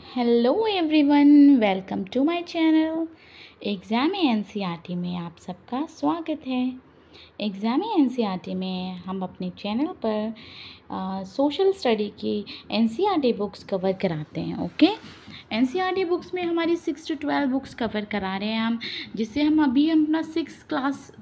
Hello everyone, welcome to my channel. Exam NCERT में आप सबका स्वागत है। एग्ज़ाम एनसीईआरटी में हम अपने चैनल पर सोशल स्टडी की एनसीईआरटी बुक्स कवर कराते हैं। ओके, एनसीईआरटी बुक्स में हमारी 6 to 12 बुक्स कवर करा रहे हैं हम, जिससे हम अपना 6th क्लास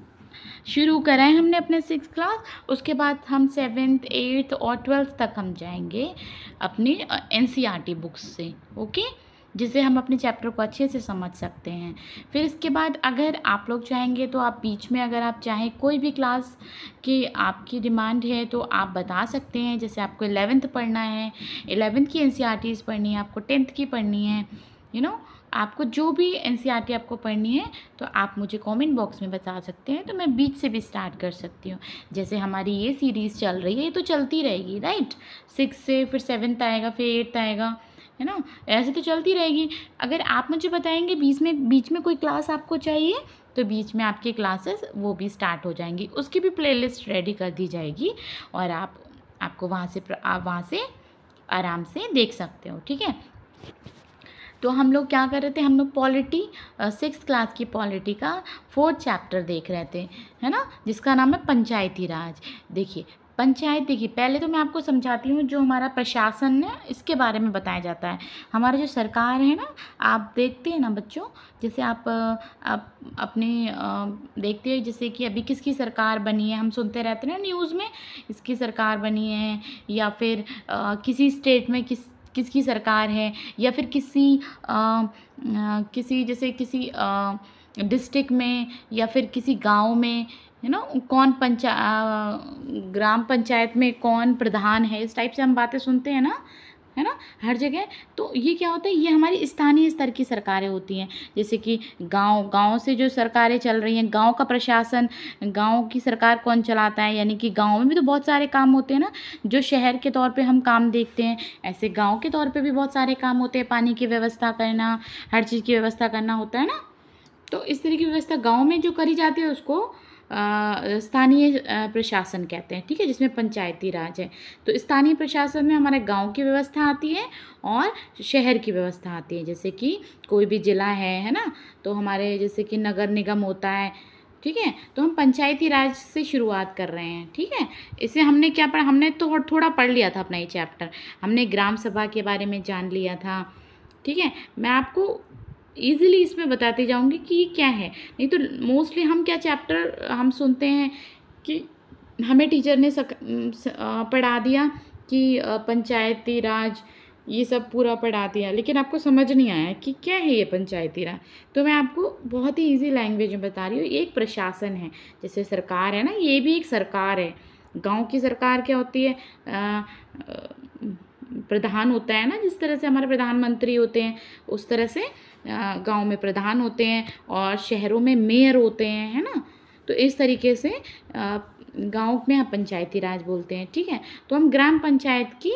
शुरू करा है हमने अपने 6th क्लास। उसके बाद हम 7th 8th और 12th तक हम जाएंगे अपनी एनसीईआरटी बुक्स से। ओके, जिससे हम अपने चैप्टर को अच्छे से समझ सकते हैं। फिर इसके बाद अगर आप लोग चाहेंगे तो आप बीच में अगर आप चाहें कोई भी क्लास की आपकी डिमांड है तो आप बता सकते हैं। जैसे आपको 11th पढ़ना है, 11th की एनसीईआरटीज़ पढ़नी है, आपको 10th की पढ़नी है, आपको जो भी एनसीईआरटी आपको पढ़नी है तो आप मुझे कमेंट बॉक्स में बता सकते हैं, तो मैं बीच से भी स्टार्ट कर सकती हूँ। जैसे हमारी ये सीरीज़ चल रही है, ये तो चलती रहेगी, राइट। 6 से फिर 7th आएगा, फिर 8th आएगा, है ना। ऐसे तो चलती रहेगी। अगर आप मुझे बताएंगे बीच में कोई क्लास आपको चाहिए तो बीच में आपकी क्लासेस वो भी स्टार्ट हो जाएंगी, उसकी भी प्लेलिस्ट रेडी कर दी जाएगी और आपको वहाँ से आराम से देख सकते हो, ठीक है। तो हम लोग क्या कर रहे थे, हम लोग पॉलिटी 6th क्लास की पॉलिटी का 4th चैप्टर देख रहे थे, है ना, जिसका नाम है पंचायती राज। देखिए पहले तो मैं आपको समझाती हूँ। जो हमारा प्रशासन है इसके बारे में बताया जाता है। हमारा जो सरकार है ना, आप देखते हैं ना बच्चों, जैसे आप अपने देखते हैं जैसे कि अभी किसकी सरकार बनी है, हम सुनते रहते हैं ना न्यूज़ में, इसकी सरकार बनी है, या फिर किसी स्टेट में किसकी सरकार है, या फिर किसी डिस्ट्रिक्ट में या फिर किसी गांव में, है ना, ग्राम पंचायत में कौन प्रधान है, इस टाइप से हम बातें सुनते हैं ना, है ना, हर जगह। तो ये क्या होता है, ये हमारी स्थानीय स्तर की सरकारें होती हैं। जैसे कि गांव से जो सरकारें चल रही हैं, गांव का प्रशासन, गांव की सरकार कौन चलाता है, यानी कि गांव में भी तो बहुत सारे काम होते हैं ना। जो शहर के तौर पे हम काम देखते हैं, ऐसे गांव के तौर पे भी बहुत सारे काम होते हैं। पानी की व्यवस्था करना, हर चीज़ की व्यवस्था करना होता है ना। तो इस तरह की व्यवस्था गांव में जो करी जाती है उसको स्थानीय प्रशासन कहते हैं, ठीक है, जिसमें पंचायती राज है। तो स्थानीय प्रशासन में हमारे गांव की व्यवस्था आती है और शहर की व्यवस्था आती है। जैसे कि कोई भी ज़िला है ना, तो हमारे जैसे कि नगर निगम होता है, ठीक है। तो हम पंचायती राज से शुरुआत कर रहे हैं, ठीक है। इसे हमने क्या पढ़ा, हमने तो थोड़ा पढ़ लिया था अपना ये चैप्टर, हमने ग्राम सभा के बारे में जान लिया था, ठीक है। मैं आपको ईज़िली इसमें बताती जाऊंगी कि ये क्या है। नहीं तो मोस्टली हम क्या चैप्टर हम सुनते हैं कि हमें टीचर ने पढ़ा दिया कि पंचायती राज, ये सब पूरा पढ़ा दिया, लेकिन आपको समझ नहीं आया कि क्या है ये पंचायती राज। तो मैं आपको बहुत ही इजी लैंग्वेज में बता रही हूँ। ये एक प्रशासन है, जैसे सरकार है ना, ये भी एक सरकार है। गांव की सरकार क्या होती है, प्रधान होता है ना, जिस तरह से हमारे प्रधानमंत्री होते हैं उस तरह से गांव में प्रधान होते हैं, और शहरों में मेयर होते हैं, है ना। तो इस तरीके से गांव में हम पंचायती राज बोलते हैं, ठीक है। तो हम ग्राम पंचायत की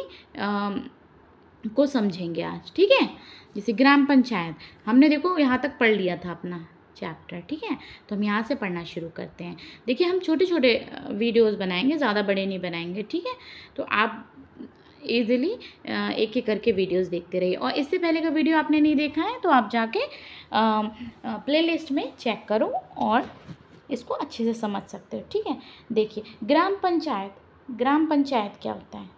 को समझेंगे आज, ठीक है। जैसे ग्राम पंचायत हमने देखो यहाँ तक पढ़ लिया था अपना चैप्टर, ठीक है। तो हम यहाँ से पढ़ना शुरू करते हैं। देखिए हम छोटे छोटे वीडियोस बनाएंगे, ज़्यादा बड़े नहीं बनाएंगे, ठीक है। तो आप ईज़िली एक एक करके वीडियोस देखते रहिए। और इससे पहले का वीडियो आपने नहीं देखा है तो आप जाके प्लेलिस्ट में चेक करो और इसको अच्छे से समझ सकते हो, ठीक है। देखिए ग्राम पंचायत क्या होता है।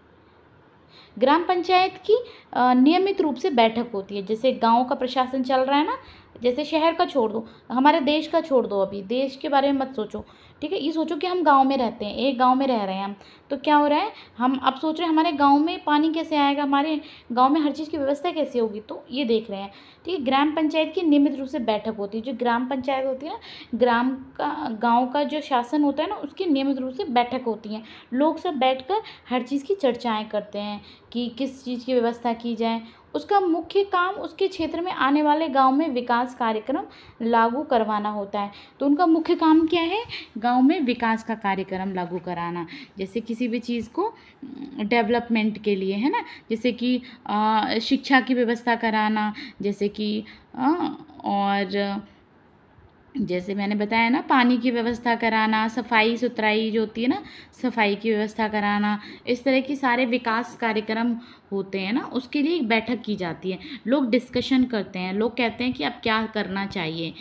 ग्राम पंचायत की नियमित रूप से बैठक होती है। जैसे गांव का प्रशासन चल रहा है ना, जैसे शहर का छोड़ दो, हमारे देश का छोड़ दो, अभी देश के बारे में मत सोचो, ठीक है। ये सोचो कि हम गांव में रहते हैं, एक गांव में रह रहे हैं हम, तो क्या हो रहा है, हम अब सोच रहे हैं हमारे गांव में पानी कैसे आएगा, हमारे गांव में हर चीज़ की व्यवस्था कैसे होगी, तो ये देख रहे हैं, ठीक है। ग्राम पंचायत की नियमित रूप से बैठक होती है। जो ग्राम पंचायत होती है ना, गाँव का जो शासन होता है ना, उसकी नियमित रूप से बैठक होती है। लोग सब बैठकर हर चीज़ की चर्चाएँ करते हैं कि किस चीज़ की व्यवस्था की जाए। उसका मुख्य काम उसके क्षेत्र में आने वाले गांव में विकास कार्यक्रम लागू करवाना होता है। तो उनका मुख्य काम क्या है, गांव में विकास का कार्यक्रम लागू कराना। जैसे किसी भी चीज़ को डेवलपमेंट के लिए, है ना, जैसे कि शिक्षा की व्यवस्था कराना, जैसे कि और जैसे मैंने बताया ना, पानी की व्यवस्था कराना, सफाई सुथराई जो होती है ना, सफाई की व्यवस्था कराना, इस तरह की सारे विकास कार्यक्रम होते हैं ना, उसके लिए एक बैठक की जाती है। लोग डिस्कशन करते हैं, लोग कहते हैं कि अब क्या करना चाहिए।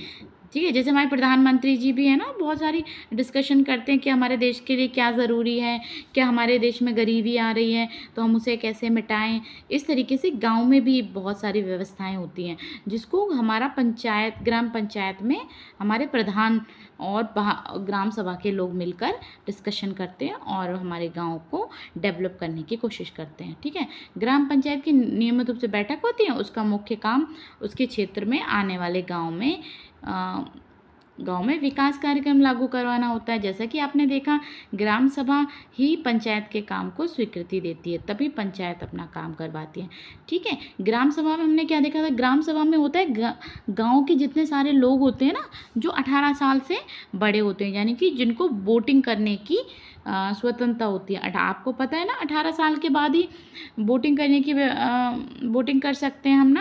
ठीक है, जैसे हमारे प्रधानमंत्री जी भी है ना, बहुत सारी डिस्कशन करते हैं कि हमारे देश के लिए क्या ज़रूरी है, क्या हमारे देश में गरीबी आ रही है तो हम उसे कैसे मिटाएं। इस तरीके से गांव में भी बहुत सारी व्यवस्थाएं होती हैं, जिसको हमारा पंचायत, ग्राम पंचायत में हमारे प्रधान और ग्राम सभा के लोग मिलकर डिस्कशन करते हैं और हमारे गांव को डेवलप करने की कोशिश करते हैं। ठीक है, ग्राम पंचायत की नियमित रूप से बैठक होती है। उसका मुख्य काम उसके क्षेत्र में आने वाले गांव में विकास कार्यक्रम लागू करवाना होता है। जैसा कि आपने देखा, ग्राम सभा ही पंचायत के काम को स्वीकृति देती है, तभी पंचायत अपना काम करवाती है। ठीक है, ग्राम सभा में हमने क्या देखा था, ग्राम सभा में होता है गांव के जितने सारे लोग होते हैं ना, जो 18 साल से बड़े होते हैं, यानी कि जिनको वोटिंग करने की स्वतंत्रता होती है। आपको पता है ना, 18 साल के बाद ही वोटिंग करने की वोटिंग कर सकते हैं हम ना,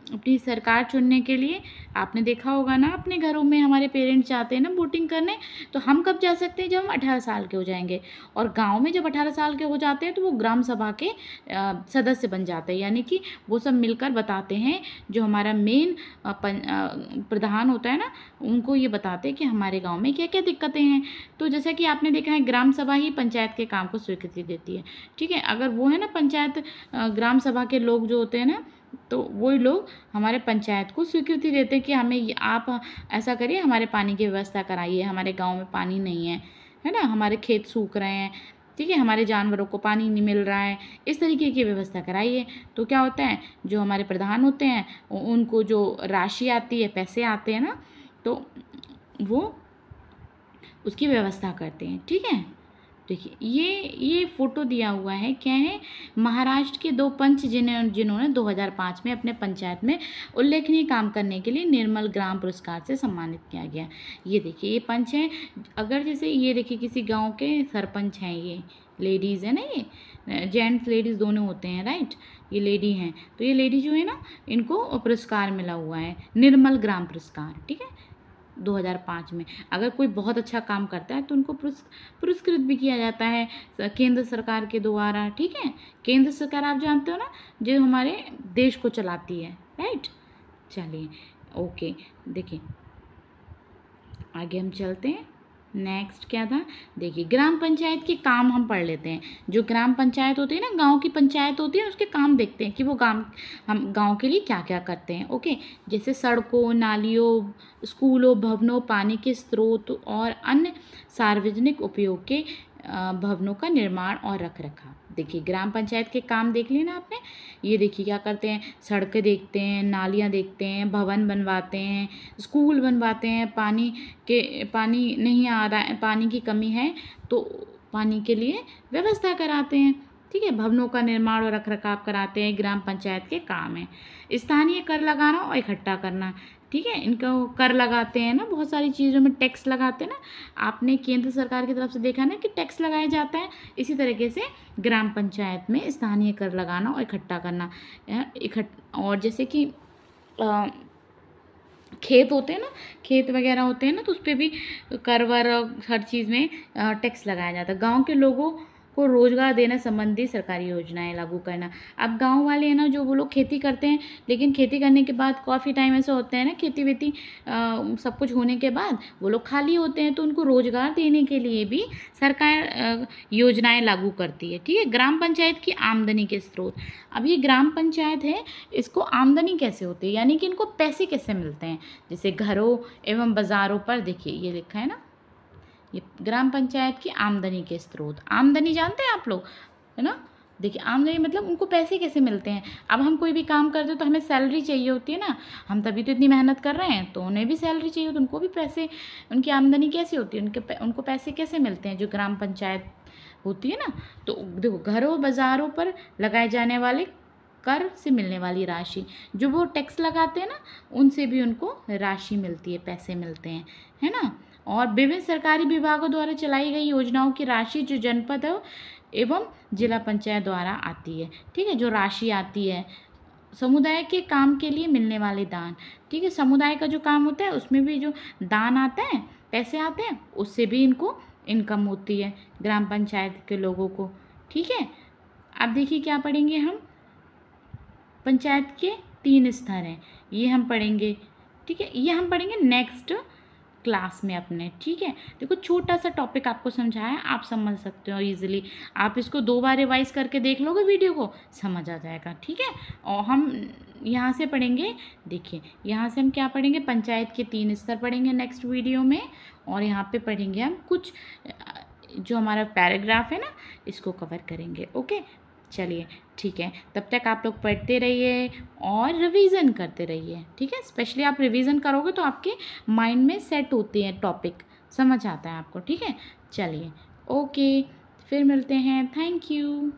अपनी सरकार चुनने के लिए। आपने देखा होगा ना, अपने घरों में हमारे पेरेंट्स जाते हैं ना वोटिंग करने, तो हम कब जा सकते हैं, जब हम 18 साल के हो जाएंगे। और गांव में जब 18 साल के हो जाते हैं तो वो ग्राम सभा के सदस्य बन जाते हैं, यानी कि वो सब मिलकर बताते हैं, जो हमारा मेन प्रधान होता है ना, उनको ये बताते हैं कि हमारे गाँव में क्या क्या दिक्कतें हैं। तो जैसा कि आपने देखा है, ग्राम सभा ही पंचायत के काम को स्वीकृति देती है। ठीक है, अगर वो है ना पंचायत, ग्राम सभा के लोग जो होते हैं ना, तो वही लोग हमारे पंचायत को स्वीकृति देते हैं कि हमें आप ऐसा करिए, हमारे पानी की व्यवस्था कराइए, हमारे गांव में पानी नहीं है ना, हमारे खेत सूख रहे हैं, ठीक है, हमारे जानवरों को पानी नहीं मिल रहा है, इस तरीके की व्यवस्था कराइए। तो क्या होता है, जो हमारे प्रधान होते हैं उनको जो राशि आती है, पैसे आते हैं ना, तो वो उसकी व्यवस्था करते हैं। ठीक है, देखिए ये फोटो दिया हुआ है, क्या है, महाराष्ट्र के 2 पंच जिन्होंने 2005 में अपने पंचायत में उल्लेखनीय काम करने के लिए निर्मल ग्राम पुरस्कार से सम्मानित किया गया। ये देखिए, ये पंच हैं। अगर जैसे ये देखिए, किसी गांव के सरपंच हैं, ये लेडीज़ है ना, ये जेंट्स लेडीज़ दोनों होते हैं, राइट, ये लेडी हैं। तो ये लेडी जो है ना, इनको पुरस्कार मिला हुआ है, निर्मल ग्राम पुरस्कार। ठीक है, 2005 में। अगर कोई बहुत अच्छा काम करता है तो उनको पुरस्कृत भी किया जाता है केंद्र सरकार के द्वारा। ठीक है, केंद्र सरकार आप जानते हो ना, जो हमारे देश को चलाती है, राइट। चलिए, ओके, देखिए आगे हम चलते हैं। नेक्स्ट क्या था, देखिए ग्राम पंचायत के काम हम पढ़ लेते हैं। जो ग्राम पंचायत होती है ना, गांव की पंचायत होती है, उसके काम देखते हैं कि वो हम गांव के लिए क्या क्या करते हैं। ओके, जैसे सड़कों, नालियों, स्कूलों, भवनों, पानी के स्रोत और अन्य सार्वजनिक उपयोग के भवनों का निर्माण और रखरखाव। देखिए ग्राम पंचायत के काम देख लिए ना आपने। ये देखिए क्या करते हैं, सड़कें देखते हैं, नालियाँ देखते हैं, भवन बनवाते हैं, स्कूल बनवाते हैं, पानी नहीं आ रहा है, पानी की कमी है तो पानी के लिए व्यवस्था कराते हैं। ठीक है, भवनों का निर्माण और रखरखाव कराते हैं, ग्राम पंचायत के काम है। स्थानीय कर लगाना और इकट्ठा करना। ठीक है, इनको कर लगाते हैं ना, बहुत सारी चीज़ों में टैक्स लगाते हैं ना, आपने केंद्र सरकार की तरफ से देखा ना कि टैक्स लगाया जाता है। इसी तरीके से ग्राम पंचायत में स्थानीय कर लगाना और इकट्ठा करना, और जैसे कि खेत होते हैं ना, खेत वगैरह होते हैं ना, तो उस पर भी कर वर हर चीज़ में टैक्स लगाया जाता है। गांव के लोगों को रोजगार देने संबंधी सरकारी योजनाएं लागू करना। अब गांव वाले हैं ना, जो वो लोग खेती करते हैं, लेकिन खेती करने के बाद काफ़ी टाइम ऐसा होता है ना, खेती वेती सब कुछ होने के बाद वो लोग खाली होते हैं, तो उनको रोजगार देने के लिए भी सरकार योजनाएं लागू करती है। ठीक है, ग्राम पंचायत की आमदनी के स्रोत। अब ये ग्राम पंचायत है, इसको आमदनी कैसे होती है, यानी कि इनको पैसे कैसे मिलते हैं। जैसे घरों एवं बाज़ारों पर, देखिए ये लिखा है ना, ये ग्राम पंचायत की आमदनी के स्रोत। आमदनी जानते हैं आप लोग, है ना। देखिए आमदनी मतलब उनको पैसे कैसे मिलते हैं। अब हम कोई भी काम करते हैं तो हमें सैलरी चाहिए होती है ना, हम तभी तो इतनी मेहनत कर रहे हैं, तो उन्हें भी सैलरी चाहिए, तो उनको भी पैसे, उनकी आमदनी कैसे होती है, उनको पैसे कैसे मिलते हैं, जो ग्राम पंचायत होती है ना। तो देखो, घरों बाज़ारों पर लगाए जाने वाले कर से मिलने वाली राशि, जो वो टैक्स लगाते हैं ना, उनसे भी उनको राशि मिलती है, पैसे मिलते हैं, है ना। और विभिन्न सरकारी विभागों द्वारा चलाई गई योजनाओं की राशि जो जनपद एवं जिला पंचायत द्वारा आती है। ठीक है, जो राशि आती है समुदाय के काम के लिए मिलने वाले दान, ठीक है। समुदाय का जो काम होता है उसमें भी जो दान आता है, पैसे आते हैं, उससे भी इनको इनकम होती है ग्राम पंचायत के लोगों को, ठीक है। अब देखिए क्या पढ़ेंगे हम, पंचायत के 3 स्तर हैं, ये हम पढ़ेंगे, ठीक है। ये हम पढ़ेंगे नेक्स्ट क्लास में अपने, ठीक है। देखो छोटा सा टॉपिक आपको समझाया, आप समझ सकते हो इजीली। आप इसको 2 बार रिवाइज करके देख लोगे वीडियो को, समझ आ जाएगा, ठीक है। और हम यहाँ से पढ़ेंगे, देखिए यहाँ से हम क्या पढ़ेंगे, पंचायत के 3 स्तर पढ़ेंगे नेक्स्ट वीडियो में। और यहाँ पे पढ़ेंगे हम कुछ जो हमारा पैराग्राफ है ना, इसको कवर करेंगे, ओके। चलिए ठीक है, तब तक आप लोग पढ़ते रहिए और रिवीजन करते रहिए, ठीक है। स्पेशली आप रिवीजन करोगे तो आपके माइंड में सेट होते हैं टॉपिक, समझ आता है आपको, ठीक है। चलिए ओके, फिर मिलते हैं, थैंक यू।